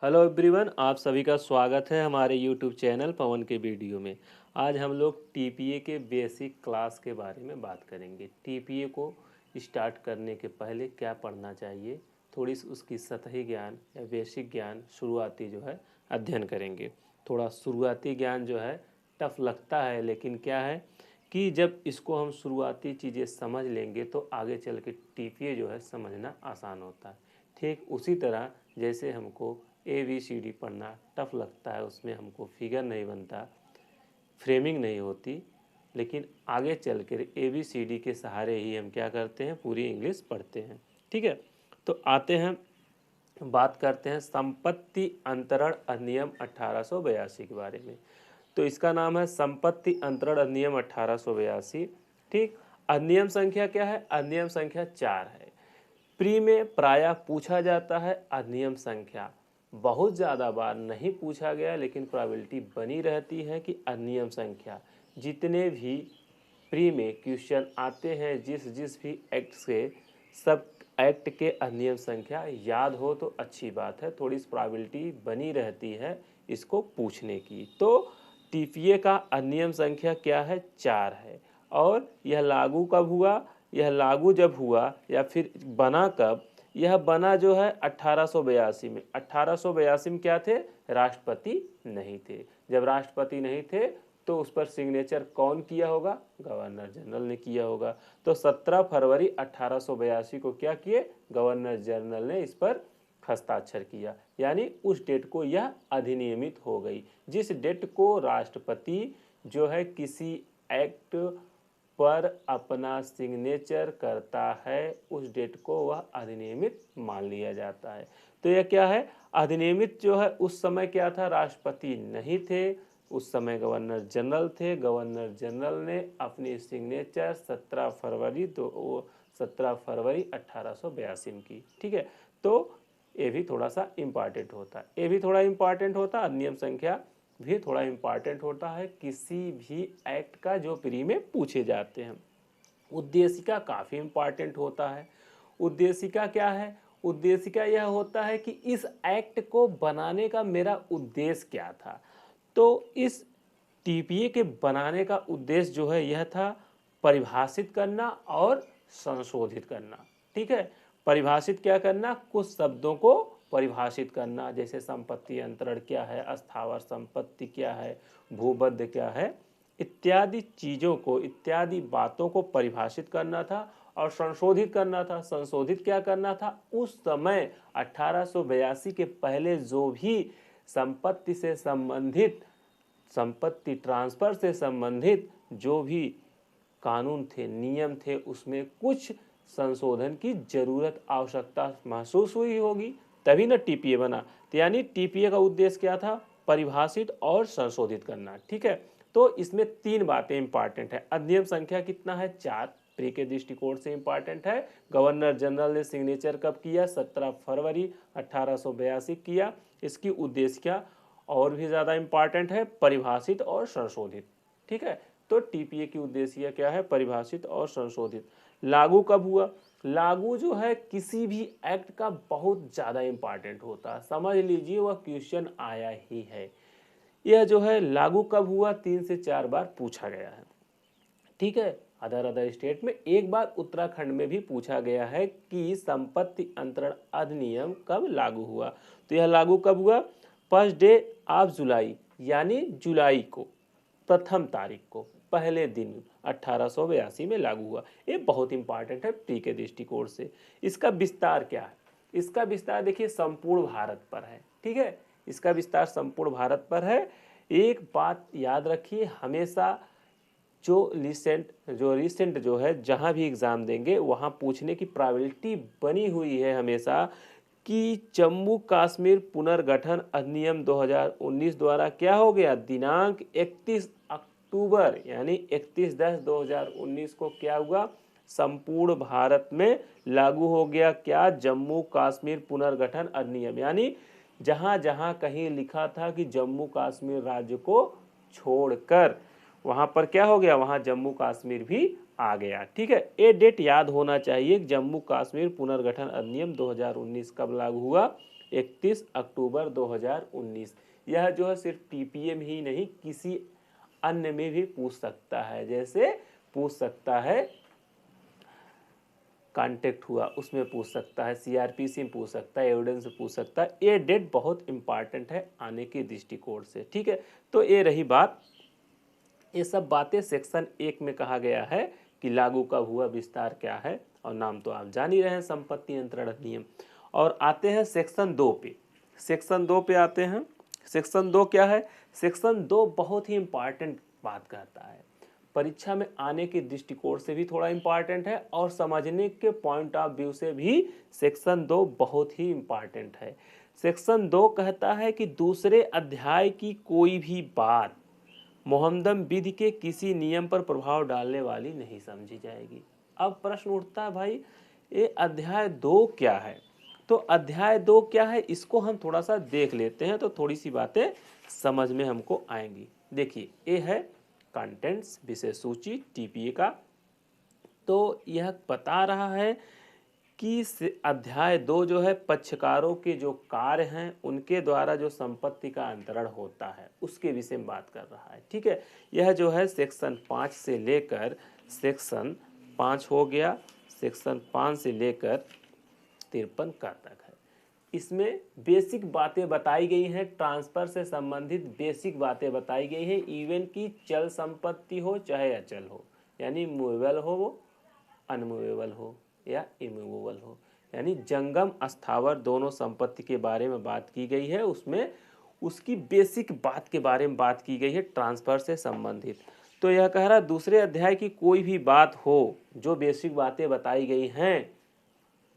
Hello everyone, आप सभी का स्वागत है हमारे यूट्यूब चैनल पवन के वीडियो में। आज हम लोग टीपीए के बेसिक क्लास के बारे में बात करेंगे। टीपीए को स्टार्ट करने के पहले क्या पढ़ना चाहिए, थोड़ी सी उसकी सतही ज्ञान या बेसिक ज्ञान शुरुआती जो है अध्ययन करेंगे। थोड़ा शुरुआती ज्ञान जो है टफ लगता है, लेकिन क्या है कि जब इसको हम शुरुआती चीज़ें समझ लेंगे तो आगे चल के टीपीए जो है समझना आसान होता है। ठीक उसी तरह जैसे हमको ABCD पढ़ना टफ लगता है, उसमें हमको फिगर नहीं बनता, फ्रेमिंग नहीं होती, लेकिन आगे चल कर ABCD के सहारे ही हम क्या करते हैं, पूरी इंग्लिश पढ़ते हैं। ठीक है, तो आते हैं, बात करते हैं संपत्ति अंतरण अधिनियम 1882 के बारे में। तो इसका नाम है संपत्ति अंतरण अधिनियम 1882। ठीक, अधिनियम संख्या क्या है? अधिनियम संख्या 4 है। प्री में प्रायः पूछा जाता है अधिनियम संख्या, बहुत ज़्यादा बार नहीं पूछा गया, लेकिन प्रोबेबिलिटी बनी रहती है कि अधिनियम संख्या। जितने भी प्री में क्वेश्चन आते हैं जिस जिस भी एक्ट से, सब एक्ट के अधिनियम संख्या याद हो तो अच्छी बात है, थोड़ी सी प्रोबेबिलिटी बनी रहती है इसको पूछने की। तो टीपीए का अधिनियम संख्या क्या है? 4 है। और यह लागू कब हुआ? यह लागू जब हुआ या फिर बना कब? यह बना जो है 1882 में। 1882 में क्या थे? राष्ट्रपति नहीं थे। जब राष्ट्रपति नहीं थे तो उस पर सिग्नेचर कौन किया होगा? गवर्नर जनरल ने किया होगा। तो 17 फरवरी 1882 को क्या किए? गवर्नर जनरल ने इस पर हस्ताक्षर किया, यानी उस डेट को यह अधिनियमित हो गई। जिस डेट को राष्ट्रपति जो है किसी एक्ट पर अपना सिग्नेचर करता है, उस डेट को वह अधिनियमित मान लिया जाता है। तो यह क्या है? अधिनियमित जो है उस समय क्या था? राष्ट्रपति नहीं थे, उस समय गवर्नर जनरल थे। गवर्नर जनरल ने अपनी सिग्नेचर 17 फरवरी 1882 में की। ठीक है, तो ये भी थोड़ा सा इम्पॉर्टेंट होता है, ये भी थोड़ा इम्पॉर्टेंट होता है, अधिनियम संख्या भी थोड़ा इम्पॉर्टेंट होता है किसी भी एक्ट का जो प्री में पूछे जाते हैं। उद्देशिका काफ़ी इम्पॉर्टेंट होता है। उद्देशिका क्या है? उद्देशिका यह होता है कि इस एक्ट को बनाने का मेरा उद्देश्य क्या था। तो इस टीपीए के बनाने का उद्देश्य जो है यह था परिभाषित करना और संशोधित करना। ठीक है, परिभाषित क्या करना? कुछ शब्दों को परिभाषित करना, जैसे संपत्ति अंतरण क्या है, अस्थावर संपत्ति क्या है, भूबद्ध क्या है, इत्यादि चीज़ों को, इत्यादि बातों को परिभाषित करना था और संशोधित करना था। संशोधित क्या करना था? उस समय 1882 के पहले जो भी संपत्ति से संबंधित, संपत्ति ट्रांसफर से संबंधित जो भी कानून थे, नियम थे, उसमें कुछ संशोधन की जरूरत, आवश्यकता महसूस हुई होगी, तभी ना टीपीए बना। तो यानी टीपीए का उद्देश्य क्या था? परिभाषित और संशोधित करना। ठीक है, तो इसमें 3 बातें इंपॉर्टेंट है। अधिनियम संख्या कितना है? 4, प्री के दृष्टिकोण से इंपॉर्टेंट है। गवर्नर जनरल ने सिग्नेचर कब किया? 17 फरवरी 1882 किया। इसकी उद्देश्य क्या और भी ज़्यादा इंपॉर्टेंट है? परिभाषित और संशोधित। ठीक है, तो टीपीए की उद्देश्य क्या है? परिभाषित और संशोधित। लागू कब हुआ? लागू जो है किसी भी एक्ट का बहुत ज़्यादा इंपॉर्टेंट होता है, समझ लीजिए वह क्वेश्चन आया ही है। यह जो है लागू कब हुआ? 3 से 4 बार पूछा गया है। ठीक है, अदर स्टेट में, एक बार उत्तराखंड में भी पूछा गया है कि संपत्ति अंतरण अधिनियम कब लागू हुआ। तो यह लागू कब हुआ? 1 डे ऑफ जुलाई, यानी जुलाई को, प्रथम तारीख को, पहले दिन 1882 में लागू हुआ। ये बहुत इंपॉर्टेंट है प्री के दृष्टिकोण से। इसका विस्तार क्या है? इसका विस्तार देखिए संपूर्ण भारत पर है। ठीक है, इसका विस्तार संपूर्ण भारत पर है। एक बात याद रखिए हमेशा, जो रिसेंट जो है, जहाँ भी एग्ज़ाम देंगे वहाँ पूछने की प्रोबेबिलिटी बनी हुई है हमेशा कि जम्मू कश्मीर पुनर्गठन अधिनियम 2019 द्वारा क्या हो गया? दिनांक 31 अक्टूबर यानी 31/10/2019 को क्या हुआ? संपूर्ण भारत में लागू हो गया क्या? जम्मू कश्मीर पुनर्गठन अधिनियम। यानी जहाँ जहाँ कहीं लिखा था कि जम्मू कश्मीर राज्य को छोड़कर, वहाँ पर क्या हो गया? वहाँ जम्मू कश्मीर भी आ गया। ठीक है, ये डेट याद होना चाहिए, जम्मू कश्मीर पुनर्गठन अधिनियम 2019 कब लागू हुआ? 31 अक्टूबर 2019। यह जो है सिर्फ टीपीए में ही नहीं किसी अन्य में भी पूछ सकता है, जैसे पूछ सकता है कांटेक्ट हुआ उसमें पूछ सकता है, सीआरपीसी में पूछ सकता है, एविडेंस में पूछ सकता है। ये डेट बहुत इंपॉर्टेंट है आने के दृष्टिकोण से, ठीक है। तो ये रही बात, ये सब बातें सेक्शन 1 में कहा गया है कि लागू कब हुआ, विस्तार क्या है, और नाम तो आप जान ही रहे हैं, संपत्ति नियंत्रण अधिनियम। और आते हैं सेक्शन 2 पे। सेक्शन 2 पे आते हैं। सेक्शन 2 क्या है? सेक्शन 2 बहुत ही इंपॉर्टेंट बात कहता है, परीक्षा में आने के दृष्टिकोण से भी थोड़ा इंपॉर्टेंट है और समझने के पॉइंट ऑफ व्यू से भी सेक्शन 2 बहुत ही इंपॉर्टेंट है। सेक्शन 2 कहता है कि दूसरे अध्याय की कोई भी बात मोहम्मदन विधि के किसी नियम पर प्रभाव डालने वाली नहीं समझी जाएगी। अब प्रश्न उठता है, भाई ये अध्याय 2 क्या है? तो अध्याय 2 क्या है इसको हम थोड़ा सा देख लेते हैं, तो थोड़ी सी बातें समझ में हमको आएंगी। देखिए, ये है कंटेंट्स, विषय सूची टीपीए का। तो यह बता रहा है कि अध्याय 2 जो है पक्षकारों के जो कार्य हैं उनके द्वारा जो संपत्ति का अंतरण होता है उसके विषय में बात कर रहा है, ठीक है। यह जो है सेक्शन 5 से लेकर सेक्शन 5 हो गया, सेक्शन 5 से लेकर 53 का तक है। इसमें बेसिक बातें बताई गई हैं, ट्रांसफर से संबंधित बेसिक बातें बताई गई हैं, इवन की चल संपत्ति हो चाहे अचल हो, यानी मूवेबल हो वो अनमूवेबल हो या इमूवेबल हो, यानी जंगम अस्थावर दोनों संपत्ति के बारे में बात की गई है। उसमें उसकी बेसिक बात के बारे में बात की गई है ट्रांसफर से संबंधित। तो यह कह रहा दूसरे अध्याय की कोई भी बात हो जो बेसिक बातें बताई गई हैं,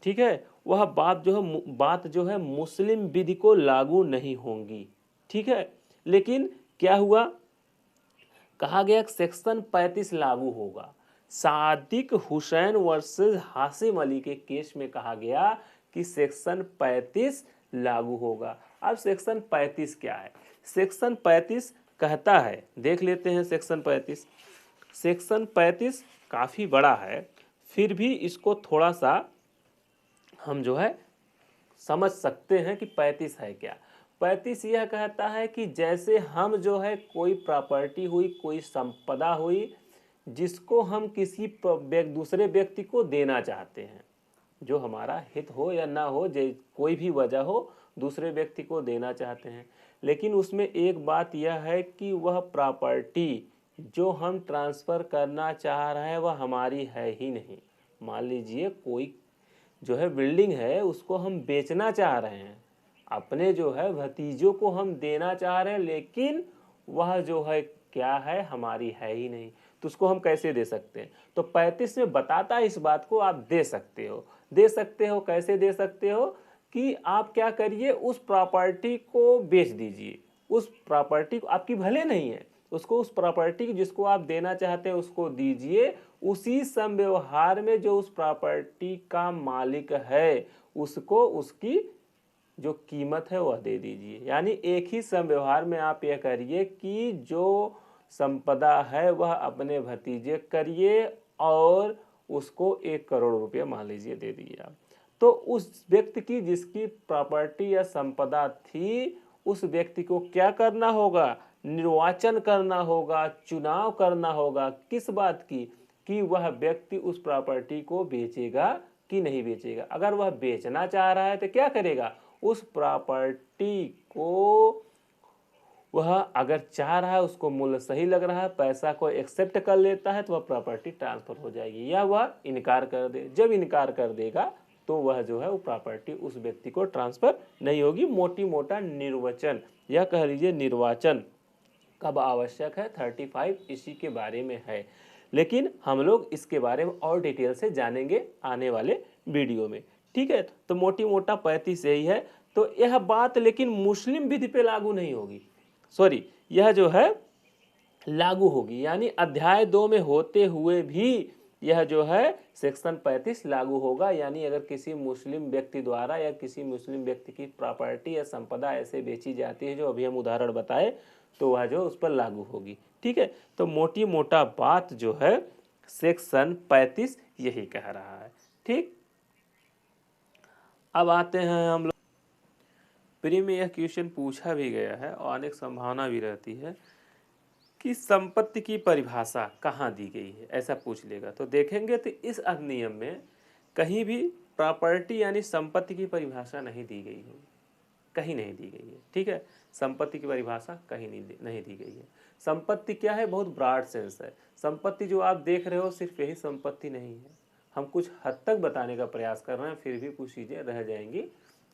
ठीक है, वह बात जो है मुस्लिम विधि को लागू नहीं होंगी, ठीक है। लेकिन क्या हुआ, कहा गया सेक्शन 35 लागू होगा। सादिक हुसैन वर्सेस हाशिम अली के केस में कहा गया कि सेक्शन 35 लागू होगा। अब सेक्शन 35 क्या है? सेक्शन 35 कहता है, देख लेते हैं सेक्शन 35। सेक्शन 35 काफ़ी बड़ा है, फिर भी इसको थोड़ा सा हम जो है समझ सकते हैं कि 35 है क्या। 35 यह कहता है कि जैसे हम जो है कोई प्रॉपर्टी हुई, कोई संपदा हुई, जिसको हम किसी दूसरे व्यक्ति को देना चाहते हैं, जो हमारा हित हो या ना हो, कोई भी वजह हो, दूसरे व्यक्ति को देना चाहते हैं। लेकिन उसमें एक बात यह है कि वह प्रॉपर्टी जो हम ट्रांसफ़र करना चाह रहे हैं वह हमारी है ही नहीं। मान लीजिए कोई जो है बिल्डिंग है उसको हम बेचना चाह रहे हैं, अपने जो है भतीजों को हम देना चाह रहे हैं, लेकिन वह जो है क्या है, हमारी है ही नहीं, तो उसको हम कैसे दे सकते हैं? तो 35 में बताता है इस बात को, आप दे सकते हो। दे सकते हो कैसे दे सकते हो कि आप क्या करिए, उस प्रॉपर्टी को बेच दीजिए। उस प्रॉपर्टी को आपकी भले नहीं है, उसको उस प्रॉपर्टी जिसको आप देना चाहते हैं उसको दीजिए। उसी समव्यवहार में जो उस प्रॉपर्टी का मालिक है उसको उसकी जो कीमत है वह दे दीजिए। यानी एक ही समव्यवहार में आप यह करिए कि जो संपदा है वह अपने भतीजे करिए और उसको 1 करोड़ रुपये मान लीजिए दे दिए आप। तो उस व्यक्ति की जिसकी प्रॉपर्टी या संपदा थी, उस व्यक्ति को क्या करना होगा? निर्वाचन करना होगा, चुनाव करना होगा। किस बात की? कि वह व्यक्ति उस प्रॉपर्टी को बेचेगा कि नहीं बेचेगा। अगर वह बेचना चाह रहा है तो क्या करेगा? उस प्रॉपर्टी को वह अगर चाह रहा है, उसको मूल्य सही लग रहा है, पैसा को एक्सेप्ट कर लेता है, तो वह प्रॉपर्टी ट्रांसफर हो जाएगी। या वह इनकार कर दे, जब इनकार कर देगा तो वह जो है वो प्रॉपर्टी उस व्यक्ति को ट्रांसफर नहीं होगी। मोटी मोटा निर्वचन या कह लीजिए निर्वाचन कब आवश्यक है, 35 इसी के बारे में है। लेकिन हम लोग इसके बारे में और डिटेल से जानेंगे आने वाले वीडियो में, ठीक है। तो मोटी मोटा 35 यही है। तो यह बात लेकिन मुस्लिम विधि पे लागू नहीं होगी, सॉरी, यह जो है लागू होगी, यानी अध्याय 2 में होते हुए भी यह जो है सेक्शन 35 लागू होगा। यानी अगर किसी मुस्लिम व्यक्ति द्वारा या किसी मुस्लिम व्यक्ति की प्रॉपर्टी या संपदा ऐसे बेची जाती है जो अभी हम उदाहरण बताए, तो वह जो उस पर लागू होगी, ठीक है। तो मोटी मोटा बात जो है सेक्शन 35 यही कह रहा है, ठीक। अब आते हैं हम लोग प्री में यह क्वेश्चन पूछा भी गया है और अनेक संभावना भी रहती है कि संपत्ति की परिभाषा कहाँ दी गई है, ऐसा पूछ लेगा। तो देखेंगे तो इस अधिनियम में कहीं भी प्रॉपर्टी यानी संपत्ति की परिभाषा नहीं दी गई होगी, कहीं नहीं दी गई है। ठीक है, संपत्ति की परिभाषा कहीं नहीं दी गई है। संपत्ति क्या है, बहुत ब्रॉड सेंस है। संपत्ति जो आप देख रहे हो सिर्फ यही संपत्ति नहीं है, हम कुछ हद तक बताने का प्रयास कर रहे हैं, फिर भी कुछ चीज़ें रह जाएंगी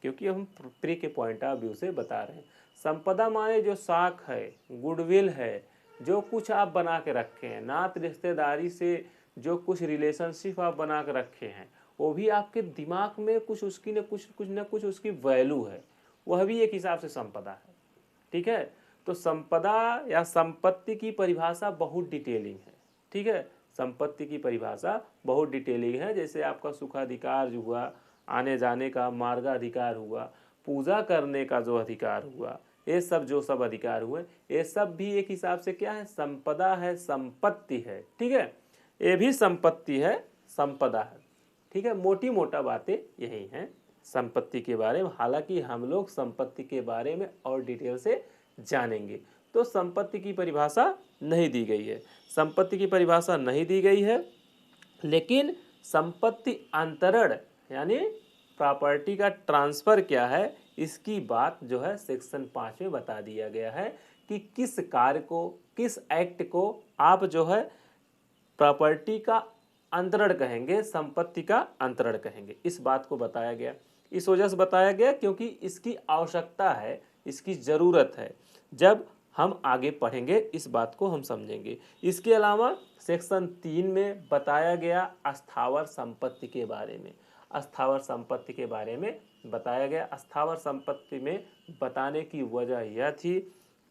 क्योंकि हम प्री के पॉइंट ऑफ व्यू से बता रहे हैं। संपदा माने जो साख है, गुडविल है, जो कुछ आप बना के रखे हैं, नात रिश्तेदारी से जो कुछ रिलेशनशिप आप बना के रखे हैं, वो भी आपके दिमाग में कुछ उसकी न कुछ उसकी वैल्यू है, वह भी एक हिसाब से संपदा है। ठीक है, तो संपदा या संपत्ति की परिभाषा बहुत डिटेलिंग है। ठीक है, संपत्ति की परिभाषा बहुत डिटेलिंग है। जैसे आपका सुखाधिकार जो हुआ, आने जाने का मार्गाधिकार हुआ, पूजा करने का जो अधिकार हुआ, ये सब जो सब अधिकार हुए, ये सब भी एक हिसाब से क्या है, संपदा है, संपत्ति है। ठीक है, ये भी संपत्ति है, संपदा है। ठीक है, मोटी मोटा बातें यही हैं संपत्ति के बारे में। हालांकि हम लोग संपत्ति के बारे में और डिटेल से जानेंगे। तो संपत्ति की परिभाषा नहीं दी गई है, संपत्ति की परिभाषा नहीं दी गई है, लेकिन संपत्ति अंतरण यानी प्रॉपर्टी का ट्रांसफ़र क्या है, इसकी बात जो है सेक्शन 5 में बता दिया गया है कि किस कार्य को, किस एक्ट को आप जो है प्रॉपर्टी का अंतरण कहेंगे, संपत्ति का अंतरण कहेंगे। इस बात को बताया गया, इस वजह से बताया गया क्योंकि इसकी आवश्यकता है, इसकी ज़रूरत है। जब हम आगे पढ़ेंगे इस बात को हम समझेंगे। इसके अलावा सेक्शन 3 में बताया गया अस्थावर संपत्ति के बारे में, अस्थावर संपत्ति के बारे में बताया गया। अस्थावर संपत्ति में बताने की वजह यह थी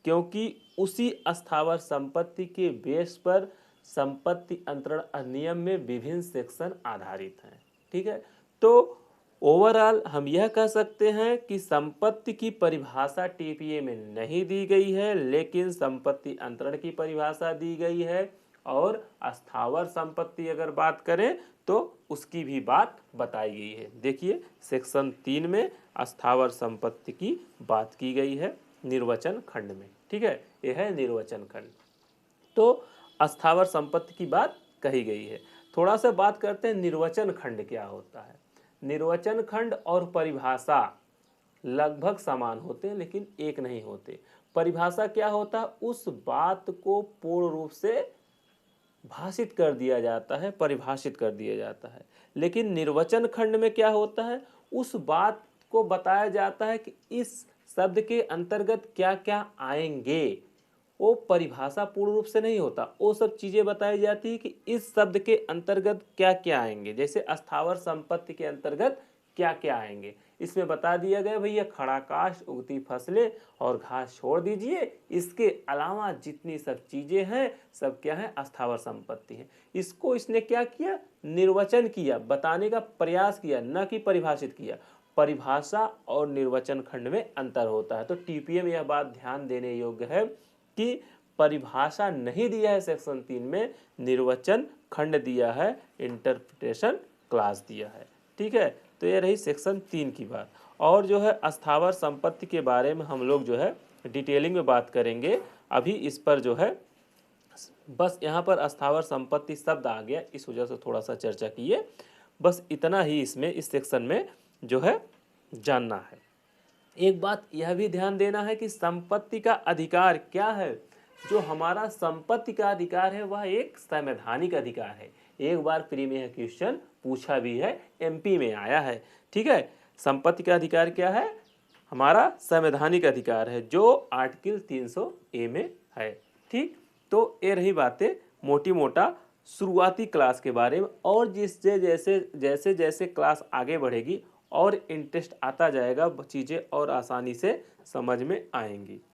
क्योंकि उसी अस्थावर संपत्ति के बेस पर संपत्ति अंतरण अधिनियम में विभिन्न सेक्शन आधारित हैं। ठीक है, तो ओवरऑल हम यह कह सकते हैं कि संपत्ति की परिभाषा टीपीए में नहीं दी गई है, लेकिन संपत्ति अंतरण की परिभाषा दी गई है। और अस्थावर संपत्ति अगर बात करें तो उसकी भी बात बताई गई है। देखिए सेक्शन 3 में अस्थावर संपत्ति की बात की गई है निर्वचन खंड में। ठीक है, यह है निर्वचन खंड, तो अस्थावर संपत्ति की बात कही गई है। थोड़ा सा बात करते हैं निर्वचन खंड क्या होता है। निर्वचन खंड और परिभाषा लगभग समान होते हैं लेकिन एक नहीं होते। परिभाषा क्या होता है, उस बात को पूर्ण रूप से भाषित कर दिया जाता है, परिभाषित कर दिया जाता है। लेकिन निर्वचन खंड में क्या होता है, उस बात को बताया जाता है कि इस शब्द के अंतर्गत क्या क्या आएंगे। वो परिभाषा पूर्ण रूप से नहीं होता, वो सब चीज़ें बताई जाती है कि इस शब्द के अंतर्गत क्या क्या आएंगे। जैसे अस्थावर संपत्ति के अंतर्गत क्या क्या आएंगे, इसमें बता दिया गया भैया खड़ा काष्ठ, उगती फसलें और घास छोड़ दीजिए, इसके अलावा जितनी सब चीज़ें हैं सब क्या है, अस्थावर संपत्ति है। इसको इसने क्या किया, निर्वचन किया, बताने का प्रयास किया, न कि परिभाषित किया। परिभाषा और निर्वचन खंड में अंतर होता है। तो टीपीए में यह बात ध्यान देने योग्य है कि परिभाषा नहीं दिया है सेक्शन 3 में, निर्वचन खंड दिया है, इंटरप्रिटेशन क्लास दिया है। ठीक है, तो ये रही सेक्शन 3 की बात। और जो है अस्थावर संपत्ति के बारे में हम लोग जो है डिटेलिंग में बात करेंगे। अभी इस पर जो है बस यहाँ पर अस्थावर संपत्ति शब्द आ गया, इस वजह से थोड़ा सा चर्चा किए, बस इतना ही इसमें इस सेक्शन में जो है जानना है। एक बात यह भी ध्यान देना है कि संपत्ति का अधिकार क्या है। जो हमारा संपत्ति का अधिकार है वह एक संवैधानिक अधिकार है। एक बार प्री में क्वेश्चन पूछा भी है, एमपी में आया है। ठीक है, संपत्ति का अधिकार क्या है, हमारा संवैधानिक अधिकार है जो आर्टिकल 300A में है। ठीक, तो ये रही बातें मोटी मोटा शुरुआती क्लास के बारे में। और जिससे जैसे जैसे क्लास आगे बढ़ेगी और इंटरेस्ट आता जाएगा, चीज़ें और आसानी से समझ में आएंगी।